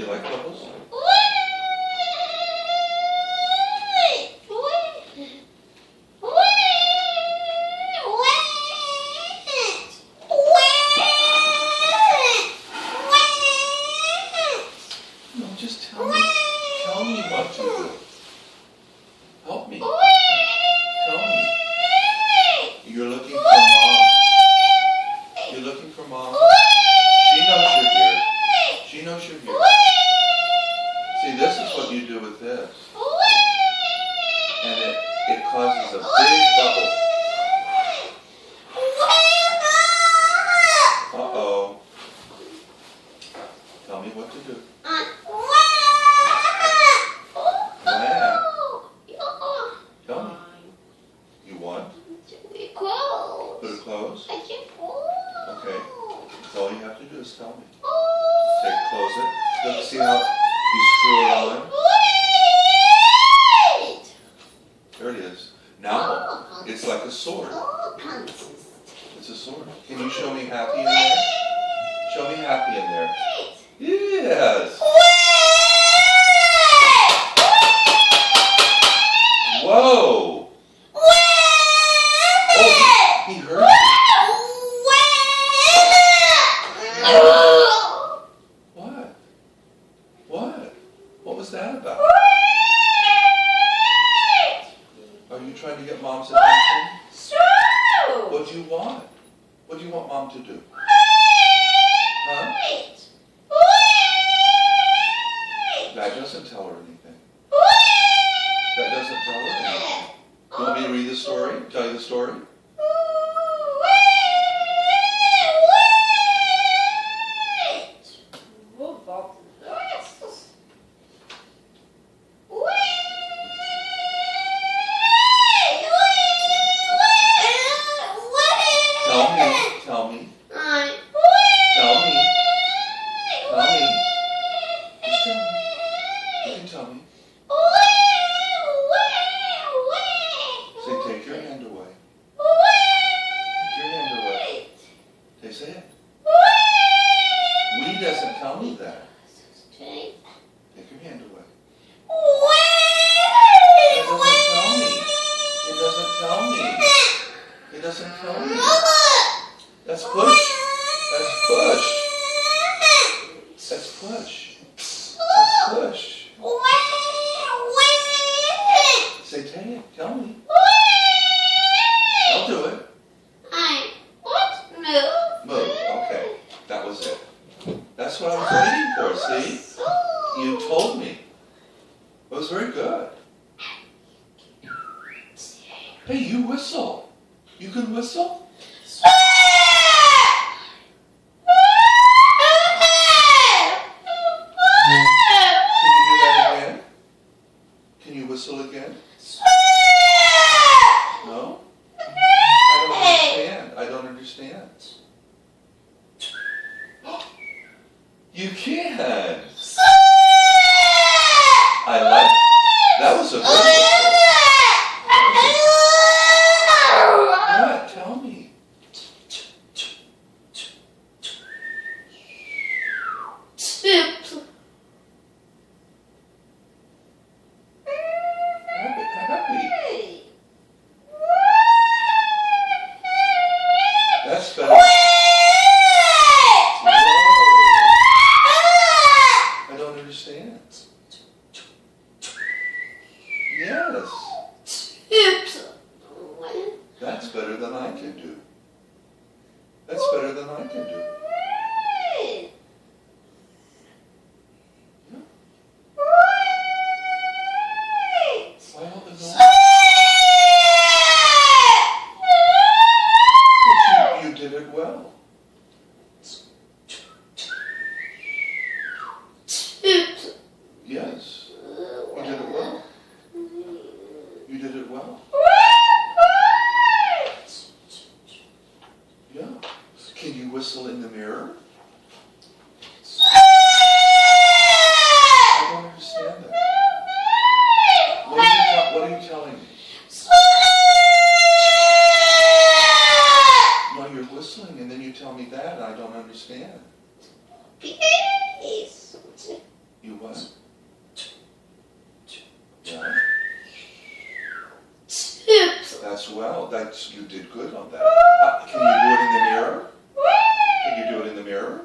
You like bubbles? No, just tell me. Tell me what to do. Help me. Tell me. You're looking for mom. You're looking for mom. She knows you're here. She knows you're here. See, this is what you do with this. And it causes a big bubble. Uh-oh. Tell me what to do. Tell me. You want? Put it close? Okay. That's all you have to do is tell me. Say, close it. Look, see how you screw it on? There it is. Now, it's like a sword. It's a sword. Can you show me happy in there? Show me happy in there. Yes. Whoa. Oh, he heard me. What? What? What was that about? Are you trying to get mom's attention? What do you want? What do you want mom to do? Huh? That doesn't tell her anything. That doesn't tell her anything. You want me to read the story? Tell you the story? Tell me. Tell me. Tell me. Just tell me. You can tell me. Say, take your hand away. Take your hand away. Say it. We doesn't tell me that. Take your hand away. It doesn't tell me. It doesn't tell me. That's push. That's push. That's push. That's push. Say, take it. Tell me. I'll do it. Move. Okay. That was it. That's what I was waiting for. See? You told me. It was very good. Hey, you whistle. You can whistle? Can you whistle again? No? I don't understand. You can. I like. That was a good whistle. What? Tell me. Happy. That's better. Whoa. I don't understand. Yes. That's better than I can do. That's better than I can do. Why all the noise? But you did it well. Yes. You did it well. You did it well. Yeah. Can you whistle in the mirror? I don't understand that. What are you telling me? No, you're whistling and then you tell me that and I don't understand. You what? Yeah. That's well. You did good on that. Can you do it in the mirror? Can you do it in the mirror?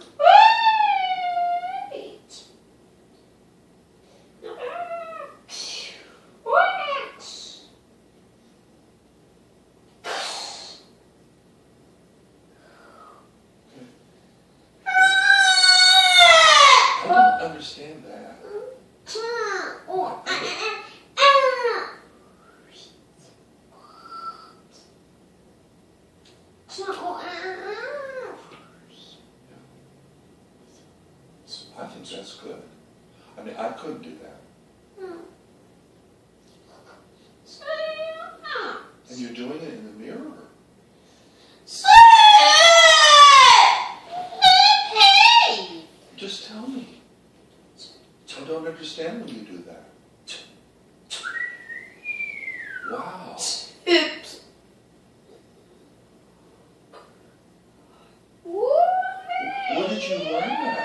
I don't understand that. I think that's good. I mean, I couldn't do that. And you're doing it in the mirror. Just tell me. I don't understand when you do that. Wow. Where did you learn that?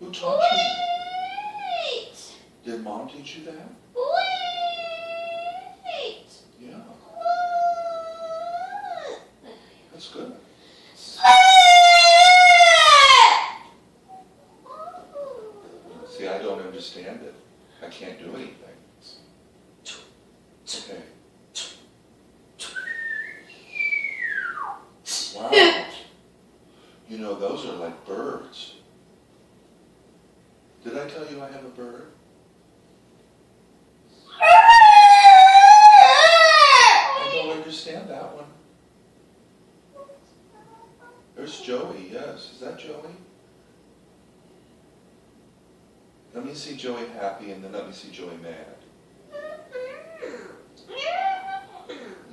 Who taught you that? Did Mom teach you that? Yeah. That's good. See, I don't understand it. I can't do anything. Okay. Wow. You know, those are like birds. Did I tell you I have a bird? I don't understand that one. There's Joey, yes. Is that Joey? Let me see Joey happy and then let me see Joey mad.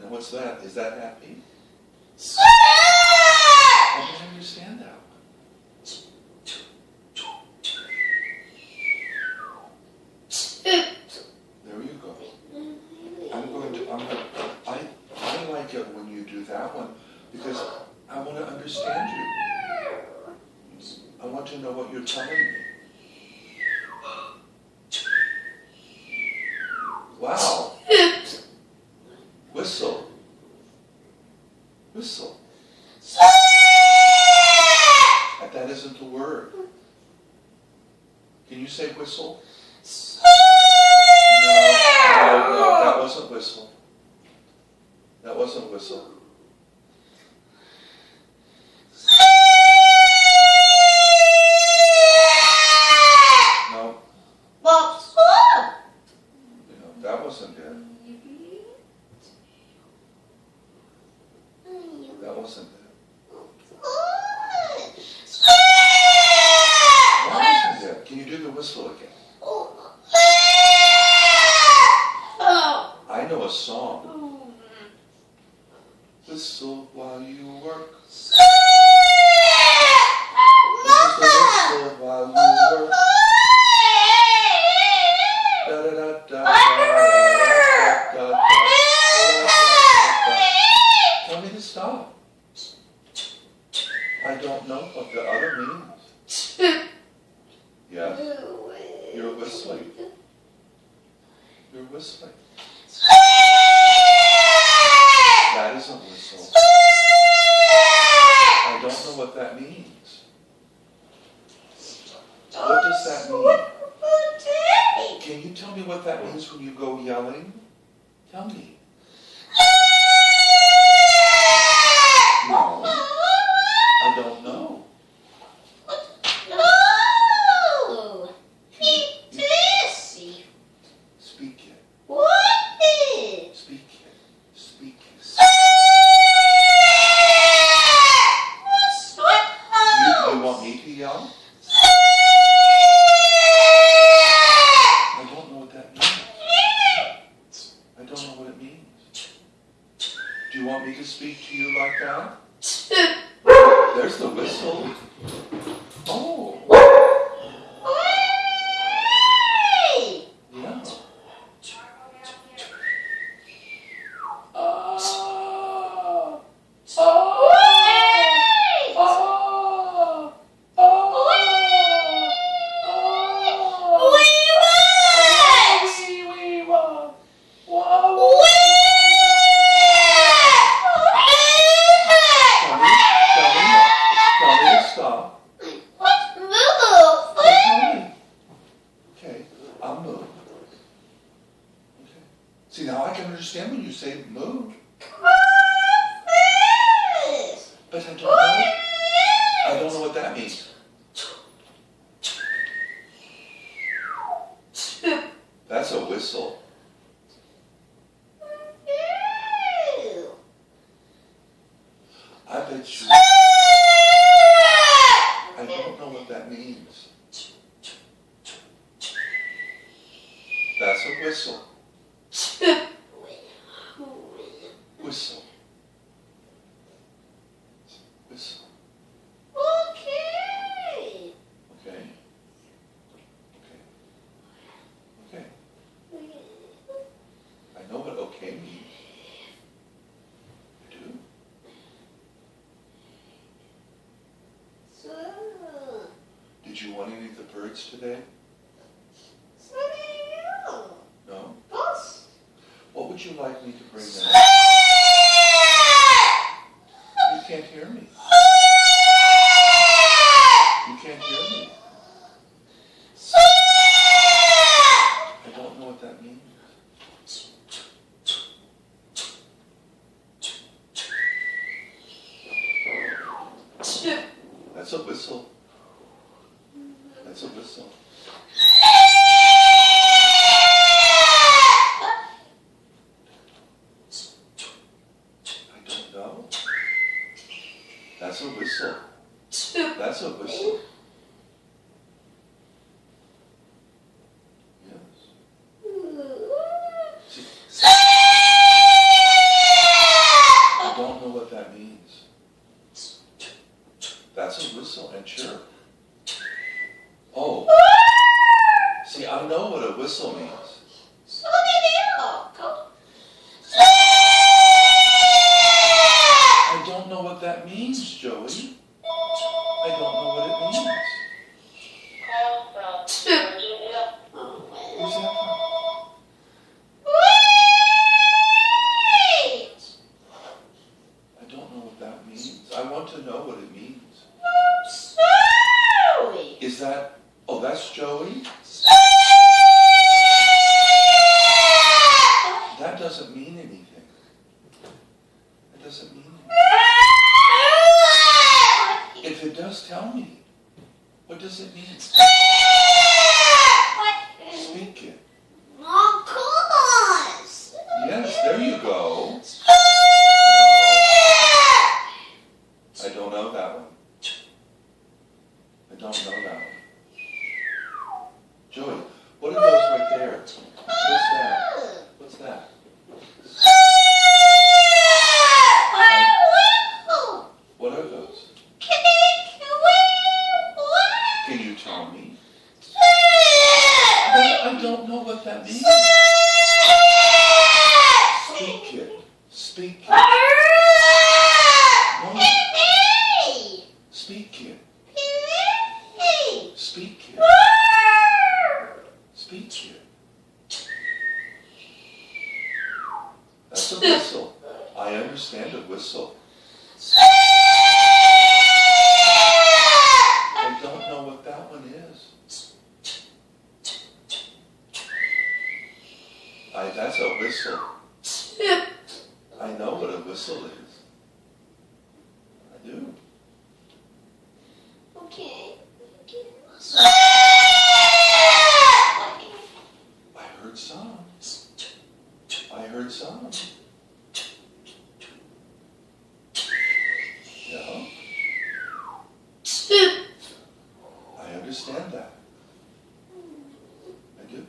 Now what's that? Is that happy? I don't understand that one. There you go. I like it when you do that one because I want to understand you. I want to know what you're telling me. Wow. Whistle. Whistle. That isn't the word. Can you say whistle? No, that wasn't whistle. That wasn't whistle. No. That wasn't it. That wasn't it. That wasn't it. Can you do the whistle again? I know a song. Whistle while you work. This is the whistle while you work. Da da da da da da. Tell me to stop. I don't know what the other means. Yes? You're whistling. You're whistling. That isn't whistle. I don't know what that means. What does that mean? Can you tell me what that means when you go yelling? Tell me. No. I don't know. Speak it. Speak it. Speak it. You want me to yell? I don't know what that means. I don't know what it means. Do you want me to speak to you like that? There's the whistle. Oh. Yeah. say moo. But I don't know what that means. That's a whistle. I bet you. I don't know what that means. That's a whistle. Whistle. Whistle. Okay. Okay. Okay. I know what okay means. I do. Did you want any of the birds today? No? What would you like me to bring them? You can't hear me. You can't hear me. I don't know what that means. That's a whistle. That's a whistle. I don't know. That's a whistle. That's a whistle. I don't know what that means. That's a whistle and chirp. Oh. See, I know what a whistle means. I don't know what that means, Joey. I don't know what it means. Who's that from? I don't know what that means. I want to know what it means. Is that... Oh, that's Joey? That doesn't mean anything. It doesn't mean anything. If it does, tell me. What does it mean? Speak it. Yes, there you go. No. I don't know that one. I don't know that one. Joey, what are those right there? What's that? What's that? What are those? Can you tell me? I don't know what that means. Speak it. Speak it. No. Speak it. Speak it. Speak it. That's a whistle. I understand a whistle. I don't know what that one is. That's a whistle. I know what a whistle is. I do. Okay. I heard some. I heard some. Yeah. I understand that. I do.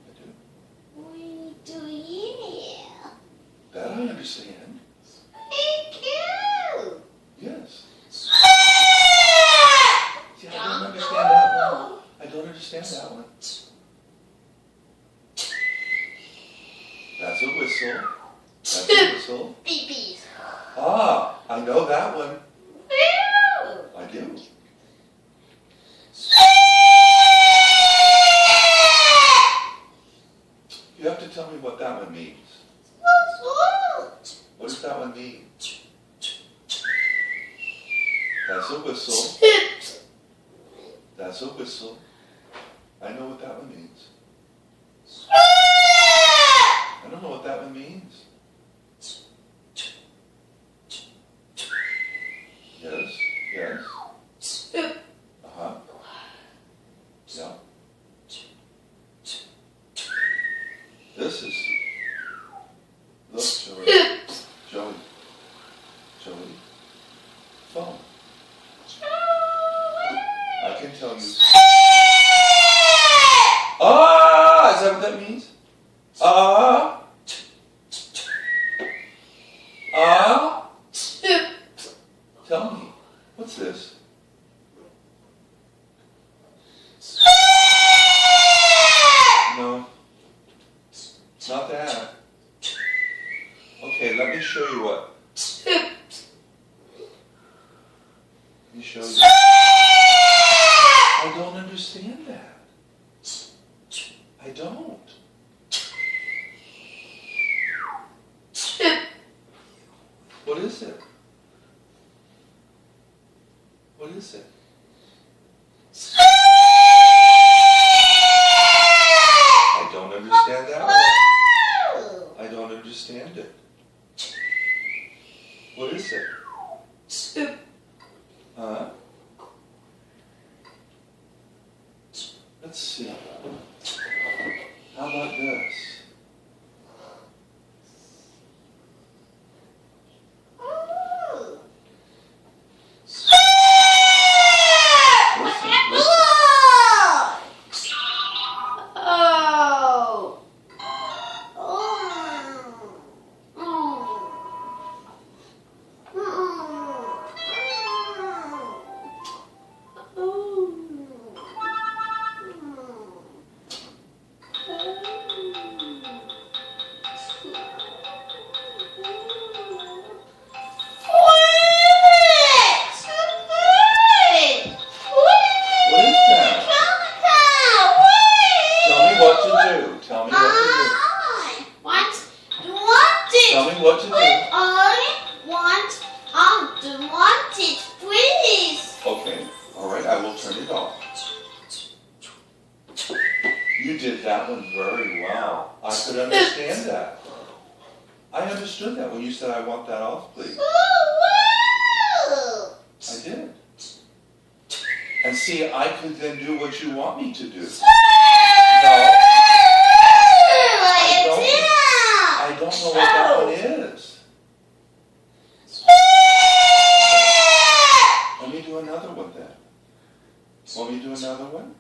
I do. What are you doing here? That I understand. Thank you. Yes. See, I don't understand that one. I don't understand that one. That's a whistle. That's a whistle. Babies. Ah, I know that one. I do. You have to tell me what that one means. What does that one mean? That's a whistle. That's a whistle. I know what that one means. I don't know know what that one means. Yes, yes. Uh-huh. Yeah. This is, look, Joey. Phone. I can tell you. Ah, is that what that means? Tell me, what's this? No, not that. Okay, let me show you what. Let me show you. I don't understand that. I don't. What is it? What is it? I don't understand that one. I don't understand it. What is it? Huh? Let's see. How about this? Tell me what to do. I want it, please. Okay, all right, I will turn it off. You did that one very well. I could understand that. I understood that when you said, I want that off, please. I did. And see, I could then do what you want me to do. No. I don't know what that one is. Let me do another one then. Want me to do another one?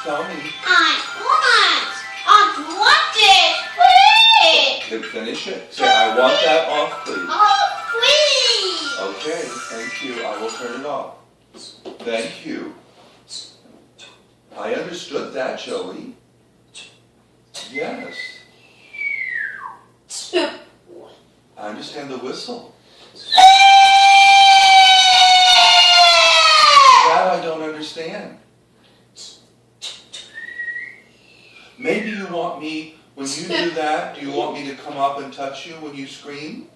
Tell me. I want it, please. Then finish it. Say, I want that off, please. Oh, please. Okay, thank you. I will turn it off. Thank you. I understood that, Joey. Yes. I understand the whistle. That I don't understand. Maybe you want me, when you do that, do you want me to come up and touch you when you scream?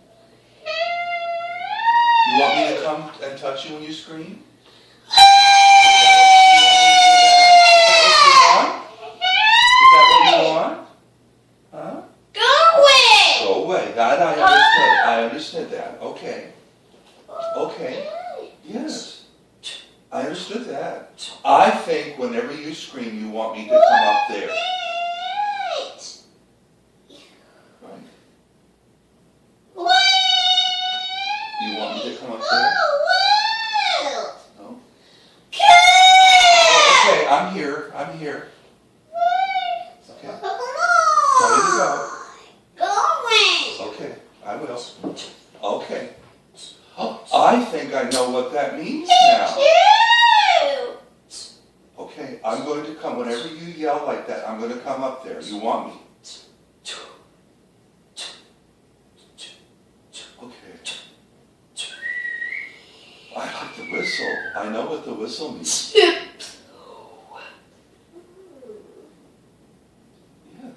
You want me to come and touch you when you scream? Is that what you want? Huh? Go away. Go away. That I understood. I understood that. Okay. Okay. Yes. I understood that. I think whenever you scream, you want me to come up there. Right? You want me to come up there? No? Okay, I'm here. I'm here. Okay. Tell me to go. Go away. Okay, I will. Okay. Oh, I think I know what that means now. Okay, I'm going to come. Whenever you yell like that, I'm going to come up there. You want me? I know what the whistle means. Tip. Yes.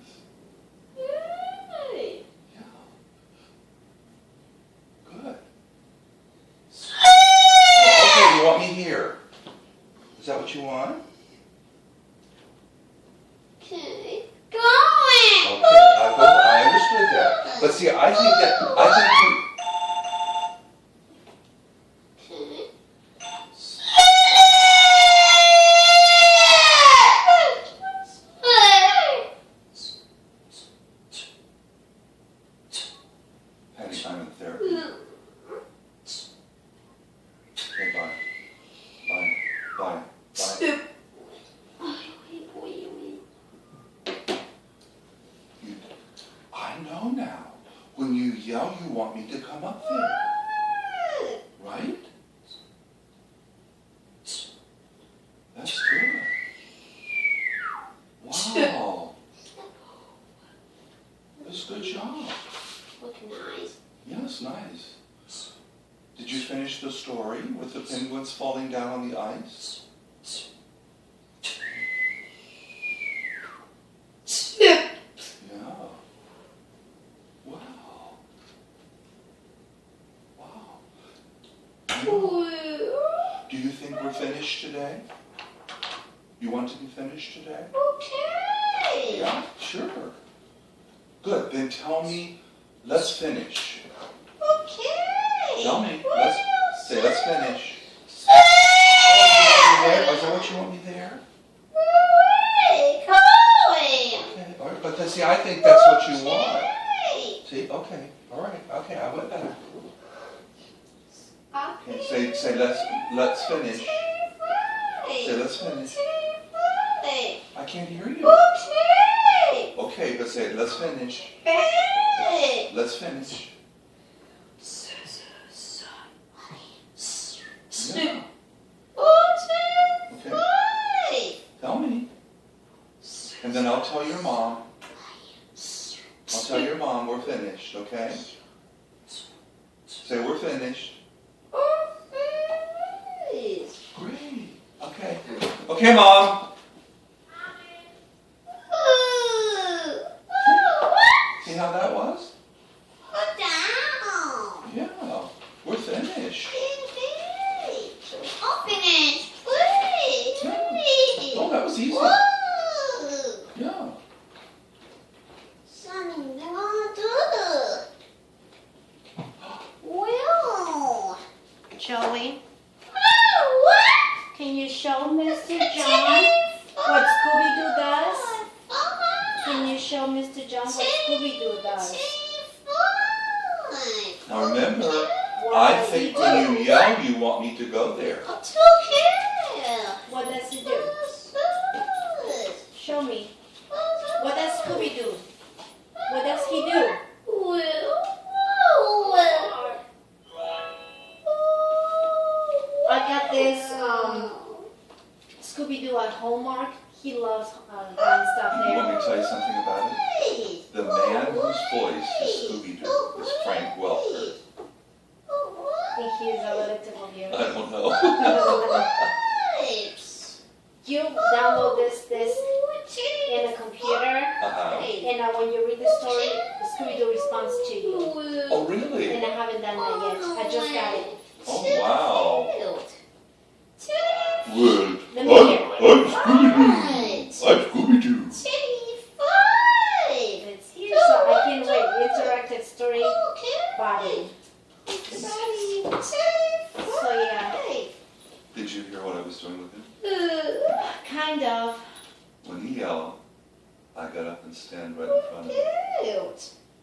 Yay. Yeah. Good. Okay, you want me here? Is that what you want? Okay. Going. Okay, I understood that. But see, I think we, Okay. Patty, I'm in therapy. Okay, bye. Bye. Bye. Bye. Tip. I know now. When you yell, you want me to come up there. Right? That's good. Wow. That's a good job. Looking nice. Yes, nice. Did you finish the story with the penguins falling down on the ice? Tip. Yeah. Wow. Wow. Do you think we're finished today? You want to be finished today? Okay. Yeah, sure. Good. Then tell me, let's finish. Okay. Tell me. Let's finish. Oh, you want me there? Is that what you want me there? Okay. All right. But see, I think that's what you want. See? Okay. All right. Okay. I went back. Okay. Say let's finish. Say let's finish. I can't hear you. Okay, but say let's finish. Let's finish. Yeah. Okay. Tell me. And then I'll tell your mom. I'll tell your mom we're finished, okay? Say we're finished. Great. Okay. Okay, Mom. See how that was? Yeah. We're finished. Oh, that was easy. Yeah. Joey, can you show Mr. John what Scooby-Doo does? Can you show Mr. John what Scooby-Doo does? Now remember, What I does he think do? when you yell, you want me to go there. What does he do? Show me. What does Scooby do? What does he do? I got this Scooby-Doo at Hallmark. He loves buying stuff You want me there. to tell you something about it? The man whose voice is Scooby-Doo is Frank Welker. I think he is a relative of yours. I don't know. You download this in a computer, and when you read the story, the Scooby-Doo responds to you. Oh, really? And I haven't done that yet. I just got it. Oh, wow. Well, Let me hear. I'm Scooby-Doo. I'm Scooby-Doo. It's here, so I can wait. Interactive story body. So yeah, Did you hear what I was doing with him? kind of. When he yelled, I got up and stand right in front of him.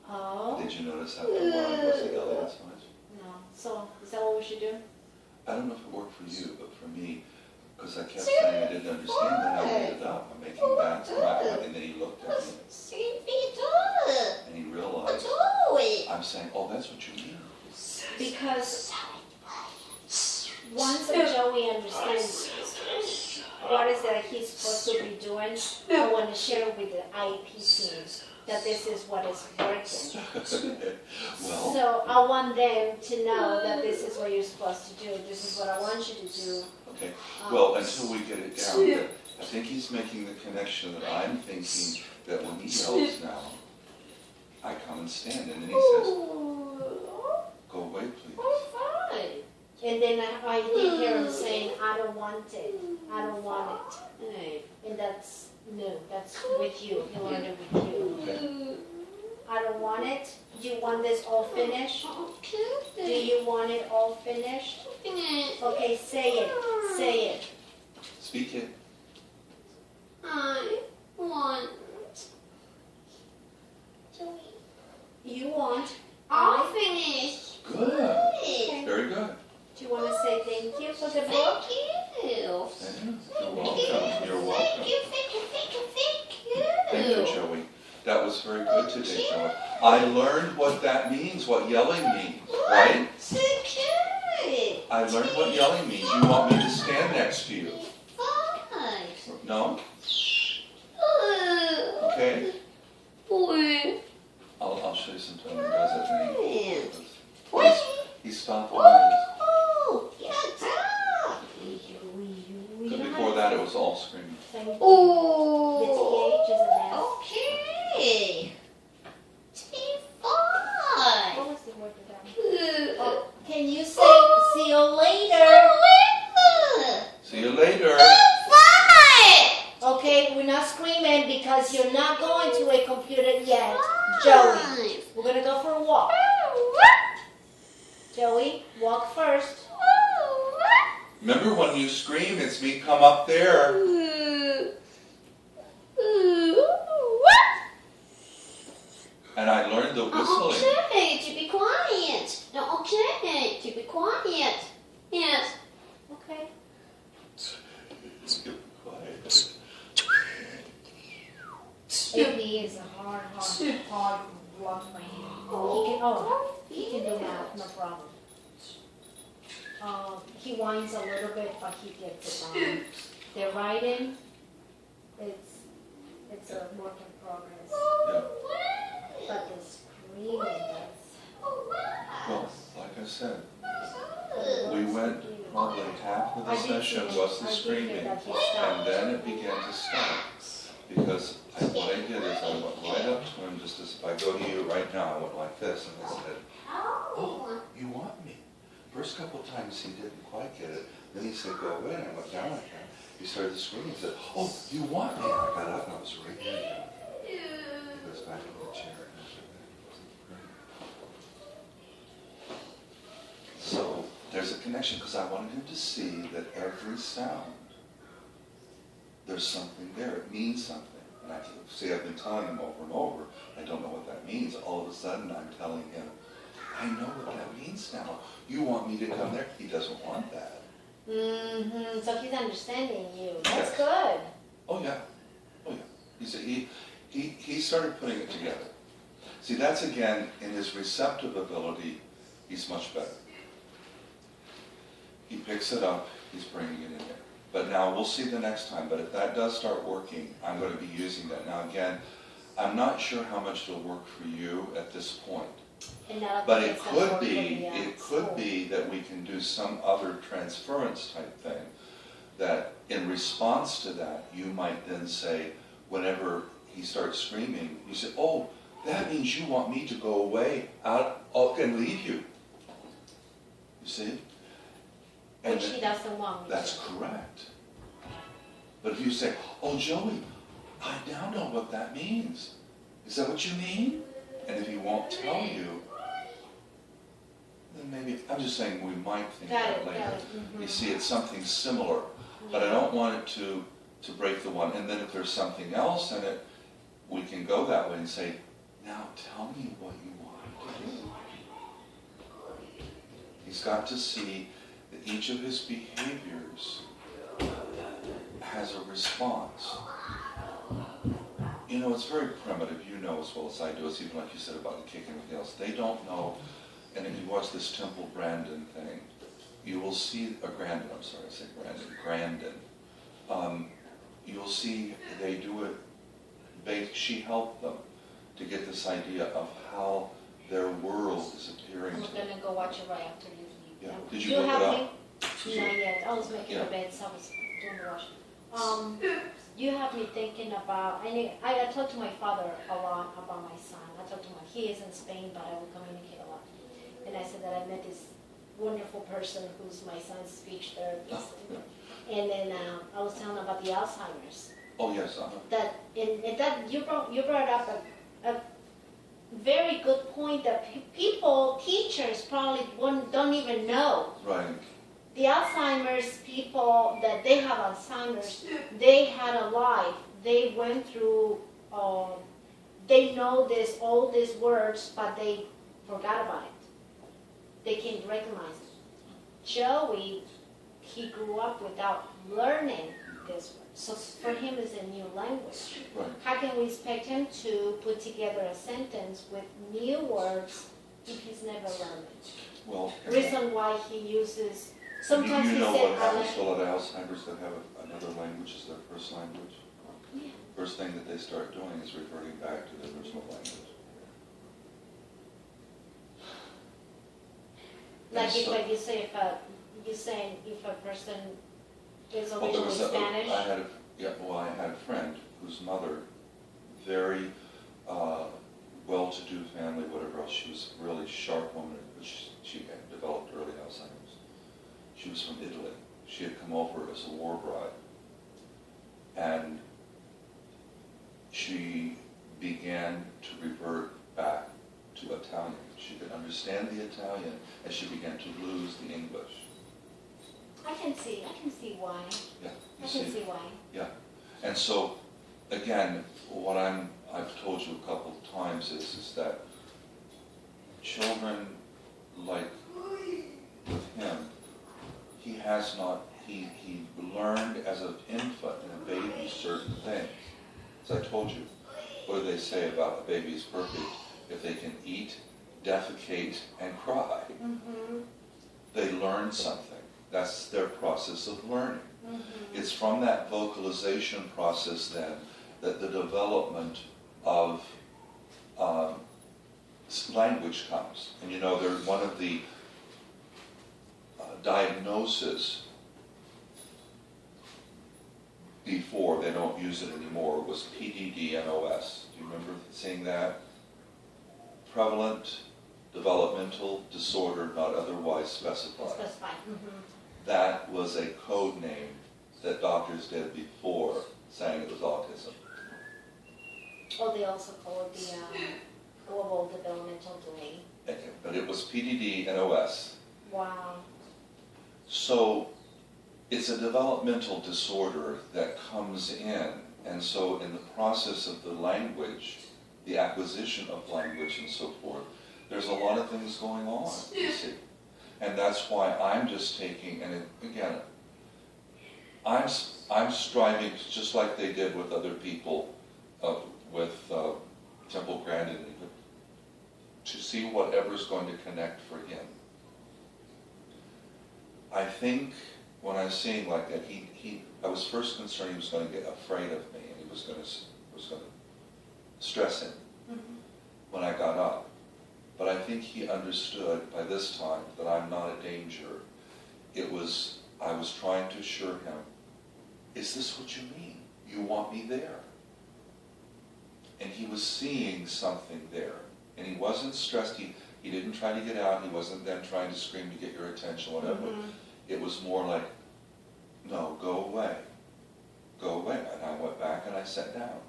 Oh, Did you notice how come one wasn't yelling as much? no. So is that what we should do? I don't know if it worked for you, but for me, because I kept saying I didn't understand, then I made it up. I'm making bad stuff, and then he looked at me, and he realized, I'm saying, oh, that's what you mean. Because once Joey understands what is that he's supposed to be doing, I want to share with the IP team that this is what is working. Well, So I want them to know that this is what you're supposed to do. This is what I want you to do. Okay, well, until we get it down, I think he's making the connection that I'm thinking that when he yells now, I come and stand, and then he says, go away, please. And then I did hear him saying, I don't want it. I don't want it. And that's new. That's with you. He learned it with you. Okay. I don't want it. Do you want this all finished? Do you want it all finished? Okay, say it. Say it. Speak it. I want. You want. I'll finish. Good. Very good. Do you want to say thank you for the book? Thank you. You're welcome. You're welcome. Thank you. Thank you, Joey. That was very good today, Joey. I learned what that means, what yelling means, right? I learned what yelling means. You want me to stand next to you? No? Okay. I'll show you sometime when he does that thing. He stopped eyes. Because before that it was all screaming. Thank you. Oh. The TH is an S. Okay. T5. What was the word for that? Oh, can you say see you later? See you later. Okay, we're not screaming because you're not going to a computer yet, Joey. We're going to go for a walk. Joey, walk first. Remember when you scream, it's me, come up there. And I learned the whistling. Okay, to be quiet. No, okay, to be quiet. Yes. Okay. Be quiet. AP is a hard block for him. He can do math, no problem. He whines a little bit, but he gets it down. The writing, it's a work in progress. Yeah. But the screaming does. Well, like I said, we went probably half of the session was the screaming, and then it began to stop. Because what I did is I went right up to him, just as if I go to you right now, I went like this, and I said, oh, you want me? First couple of times he didn't quite get it. Then he said, go away, and I went down like that. He started screaming, he said, oh, you want me? And I got up, and I was right here. He goes back in the chair. So there's a connection, because I wanted him to see that every sound, there's something there. It means something. And I've been telling him over and over, I don't know what that means. All of a sudden, I'm telling him, I know what that means now. You want me to come there? He doesn't want that. So he's understanding you. That's Yes. good. Oh yeah. Oh yeah. He started putting it together. See, that's again, in his receptive ability, he's much better. He picks it up, he's bringing it in there. But now we'll see the next time, but if that does start working, I'm going to be using that. Now again, I'm not sure how much it'll work for you at this point. But it could be that we can do some other transference type thing, that in response to that, you might then say, whenever he starts screaming, you say, oh, that means you want me to go away out and leave you. You see? And Which he doesn't want me to. That's correct. But if you say, oh, Joey, I now know what that means. Is that what you mean? And if he won't tell you, then maybe, I'm just saying we might think that later. You see, it's something similar, but I don't want it to break the one. And then if there's something else in it, we can go that way and say, now tell me what you want to do. He's got to see that each of his behaviors has a response. You know, it's very primitive. You know as well as I do. It's even like you said about the kick and the heels. They don't know. And if you watch this Temple Grandin thing, you will see, Grandin, I'm sorry, I said Grandin. You'll see they do it, she helped them to get this idea of how their world is appearing to them. We're going to go watch it right after you leave. Yeah. Did you look it up? Not yet. I was making Yeah. the bed, so I was doing the wash. You have me thinking about. I talk to my father a lot about my son. I talk to him. He is in Spain, but I will communicate a lot. And I said that I met this wonderful person who's my son's speech therapist. And then I was telling him about the Alzheimer's. Oh, yes. That and that you brought up a very good point that teachers probably don't even know. Right. The Alzheimer's people that they have Alzheimer's, they had a life. They went through. They know all these words, but they forgot about it. They can't recognize it. Joey, he grew up without learning this word. So for him, it's a new language. Right. How can we expect him to put together a sentence with new words if he's never learned it? Well, Reason why he uses, sometimes you he know said, what happens to a lot of Alzheimer's that have another language as their first language? Yeah. First thing that they start doing is reverting back to their original language. Like And so- if you say if a person is Well, originally Spanish. I had a friend whose mother, very well-to-do family, whatever else. She was a really sharp woman, but she had developed early Alzheimer's. She was from Italy. She had come over as a war bride, and she began to revert back to Italian. She could understand the Italian, and she began to lose the English. I can see why. Yeah, I can see why. Yeah, and so, again, what I've told you a couple of times is that children, like with him, he learned as an infant and a baby certain things. As I told you, what do they say about a baby is perfect if they can eat, defecate, and cry? Mm-hmm. They learn something. That's their process of learning. Mm-hmm. It's from that vocalization process then that the development of language comes. And you know, one of the diagnoses before, they don't use it anymore, was PDD-NOS. Do you remember seeing that? Prevalent developmental disorder not otherwise specified. Specified. Mm-hmm. That was a code name that doctors did before saying it was autism. Oh, they also call it the global developmental delay. But it was PDD-NOS. Wow. So it's a developmental disorder that comes in, and so in the process of the language, the acquisition of language and so forth, there's a lot of things going on, you see. And that's why I'm just taking, and again, I'm striving, just like they did with other people, with Temple Grandin, to see whatever's going to connect for him. I think when I was seeing like that, I was first concerned he was going to get afraid of me, and he was going to stress him when I got up. But I think he understood by this time that I'm not a danger. I was trying to assure him, is this what you mean? You want me there? And he was seeing something there. And he wasn't stressed. He didn't try to get out. He wasn't then trying to scream to get your attention, whatever. Mm-hmm. It was more like, no, go away. Go away. And I went back and I sat down.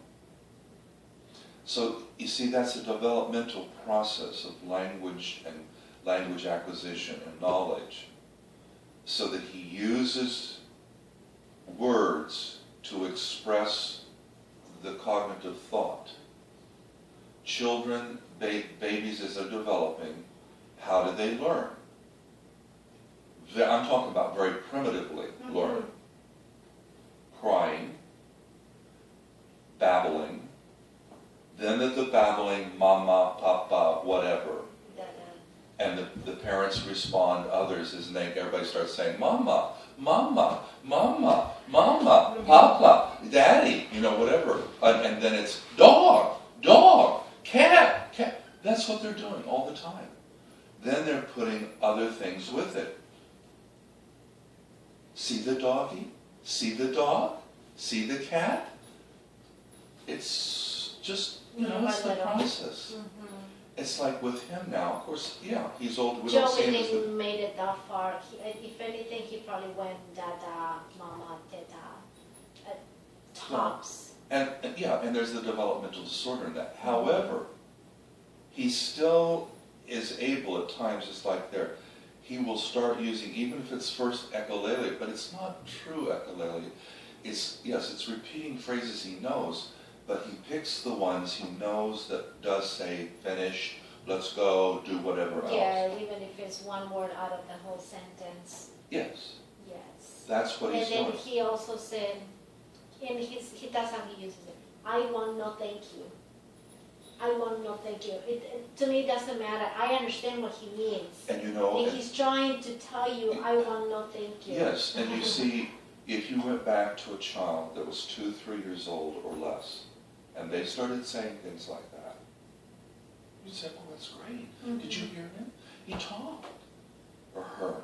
So, you see, that's a developmental process of language and language acquisition and knowledge, so that he uses words to express the cognitive thought. Children, babies as they're developing, how do they learn? I'm talking about very primitively learn. Crying, babbling, then the babbling, mama, papa, whatever. And the parents respond, others, everybody starts saying, mama, mama, mama, mama, papa, daddy, whatever. And then it's dog, dog, cat, cat. That's what they're doing all the time. Then they're putting other things with it. doggy? See the dog? See the cat? It's just, it's the process. It's like with him now, of course, yeah, he's old. We don't see Joey him as didn't made it that far. If anything, he probably went dada, mama, teta, tops. And there's the developmental disorder in that. However, he still is able at times, just like there, he will start using, even if it's first echolele, but it's not true echolele. It's repeating phrases he knows, but he picks the ones he knows that does say finish, let's go, do whatever else. Yeah, even if it's one word out of the whole sentence. Yes. Yes. That's what he's doing. And then he also said, and that's how he uses it, I want no thank you. I want no thank you. To me, it doesn't matter. I understand what he means. And And he's trying to tell you, I want no thank you. Yes, and you see, if you went back to a child that was 2, 3 years old or less, and they started saying things like that, you'd say, well, that's great. Did you hear him? He talked. Or her.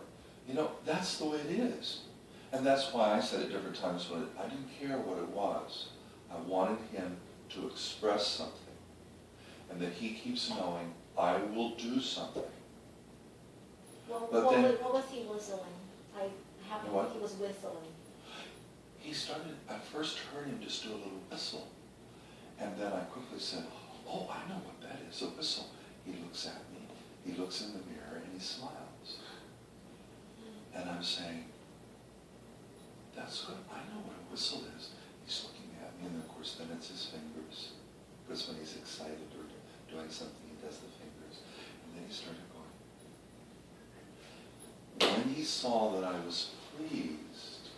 That's the way it is. And that's why I said at different times when I didn't care what it was. I wanted him to express something. And that he keeps knowing, I will do something. Well, what was he whistling? I happened to think he was whistling. He started, I first heard him just do a little whistle. And then I quickly said, oh, I know what that is, a whistle. He looks at me, he looks in the mirror, and he smiles. And I'm saying, that's good, I know what a whistle is. He's looking at me, and of course then it's his fingers. Because when he's excited or doing something, he does the fingers. And then he started going. When he saw that I was pleased,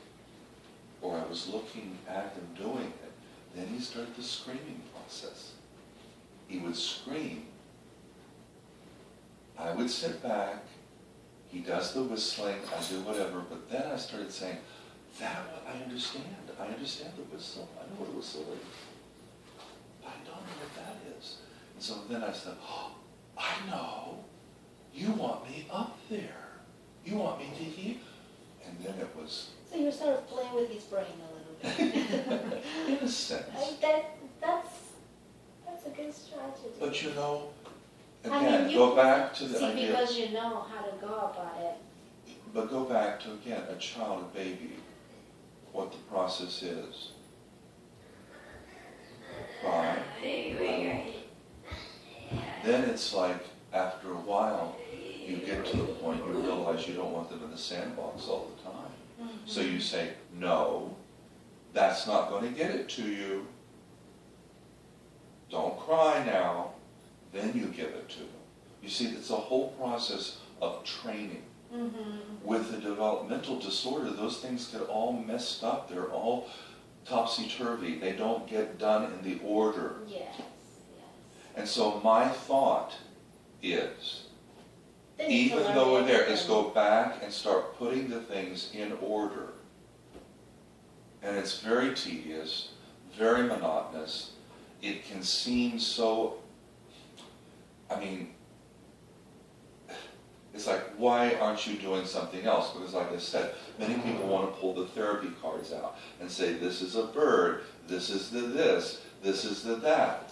or I was looking at him doing it, then he started the screaming process. He would scream. I would sit back. He does the whistling. I do whatever. But then I started saying, I understand. I understand the whistle. I know what a whistle is. I don't know what that is. And so then I said, oh, I know. You want me up there. You want me to hear. And then it was... So you started playing with his brain a little bit. In a sense. That's a good strategy. But again, go back to the see, idea. because you know how to go about it. But go back to, again, a child, a baby, what the process is. Cry. Then it's like, after a while, you get to the point you realize you don't want them in the sandbox all the time. So you say, no, that's not going to get it to you. Don't cry now. Then you give it to them. You see, it's a whole process of training. With the developmental disorder, those things get all messed up. They're all topsy-turvy. They don't get done in the order. Yes. And so my thought is, even though we're there, is go back and start putting the things in order. And it's very tedious, very monotonous. It can seem so, it's like, why aren't you doing something else? Because like I said, many people want to pull the therapy cards out and say, this is a bird, this is the this, this is the that.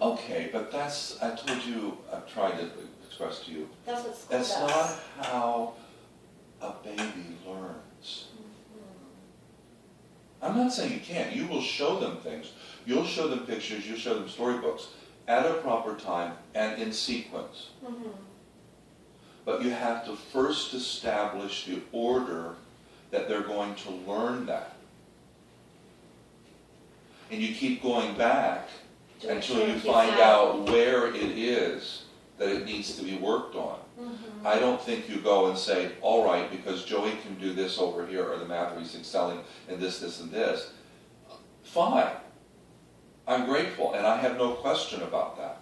Okay, but I told you, I've tried to express to you, that's what school that's does. not how a baby learns. I'm not saying you can't. You will show them things. You'll show them pictures, you'll show them storybooks at a proper time and in sequence. But you have to first establish the order that they're going to learn that. And you keep going back until you find out where it is that it needs to be worked on. I don't think you go and say, all right, because Joey can do this over here, or the math where he's excelling in this, this, and this. Fine. I'm grateful, and I have no question about that.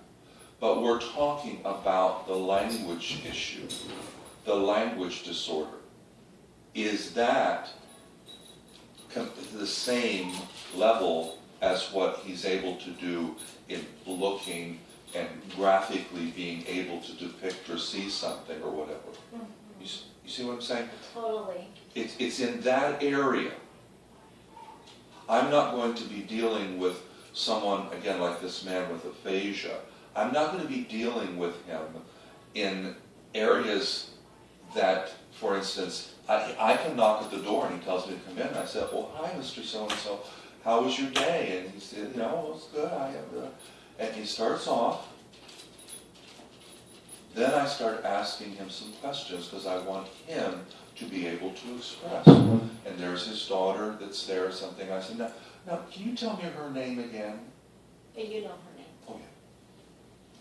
But we're talking about the language issue, the language disorder. Is that the same level as what he's able to do in looking and graphically being able to depict or see something or whatever? You see what I'm saying? Totally. it's in that area. I'm not going to be dealing with someone, again, like this man with aphasia. I'm not going to be dealing with him in areas that, for instance, I can knock at the door and he tells me to come in. And I said, well, hi, Mr. So-and-so. How was your day? And he said, you know, it was good. And he starts off. Then I start asking him some questions because I want him to be able to express. And there's his daughter that's there or something. I said, now, can you tell me her name again? And you know her name. Oh, yeah.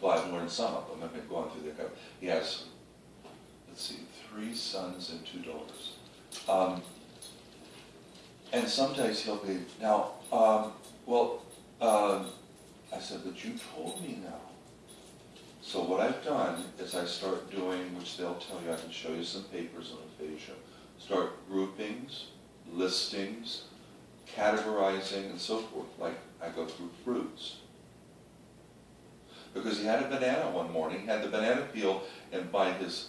Well, I've learned some of them. I've been going through the... He has, let's see, 3 sons and 2 daughters. And sometimes he'll be, now, I said, but you told me now. So what I've done is I start doing, which they'll tell you, I can show you some papers on aphasia, start groupings, listings, categorizing, and so forth. Like I go through fruits. Because he had a banana one morning, he had the banana peel and by his,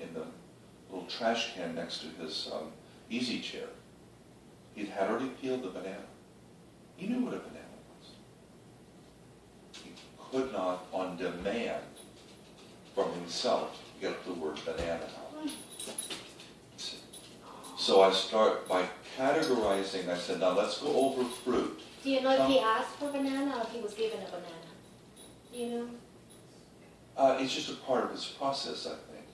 in the little trash can next to his easy chair. He'd had already peeled the banana. He knew what a banana was. He could not, on demand, from himself, get the word banana out. So I start by categorizing. I said, now let's go over fruit. Do you know if he asked for banana or if he was given a banana? Do you know? It's just a part of his process, I think.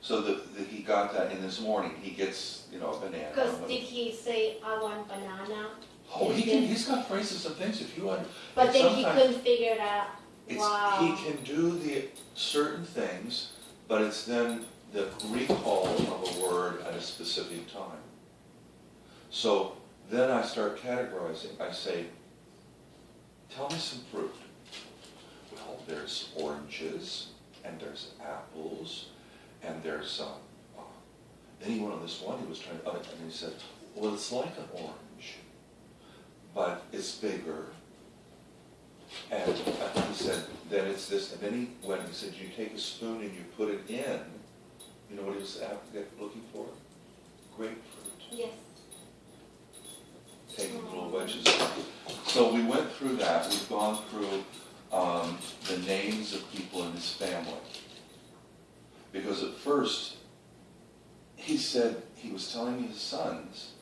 So that he got that in this morning. He gets, you know, a banana. Because did he say, I want banana? Oh, he's got phrases and things if you want. But then he couldn't figure it out. Wow. He can do the certain things, but it's then the recall of a word at a specific time. So then I start categorizing. I say, tell me some fruit. Well, there's oranges, and there's apples, and there's, then he went on this one, he was trying to, and he said, well, it's like an orange, but it's bigger. And he said, then it's this, and then he went and he said, you take a spoon and you put it in. You know what he was looking for? Grapefruit. Yes. Taking little wedges. So we went through that. We've gone through the names of people in his family. Because at first, he said, he was telling me his sons,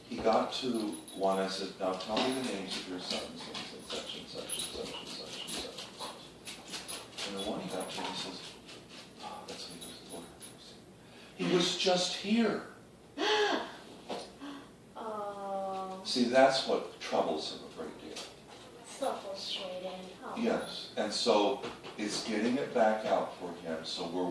he got to one, I said, now tell me the names of your sons, and he said, such and such and such and such and such and such. And the one he got to, he says, oh, that's what he was. He was just here. See, that's what troubles him a great deal. So frustrating. Oh. Yes, and so it's getting it back out for him, so we're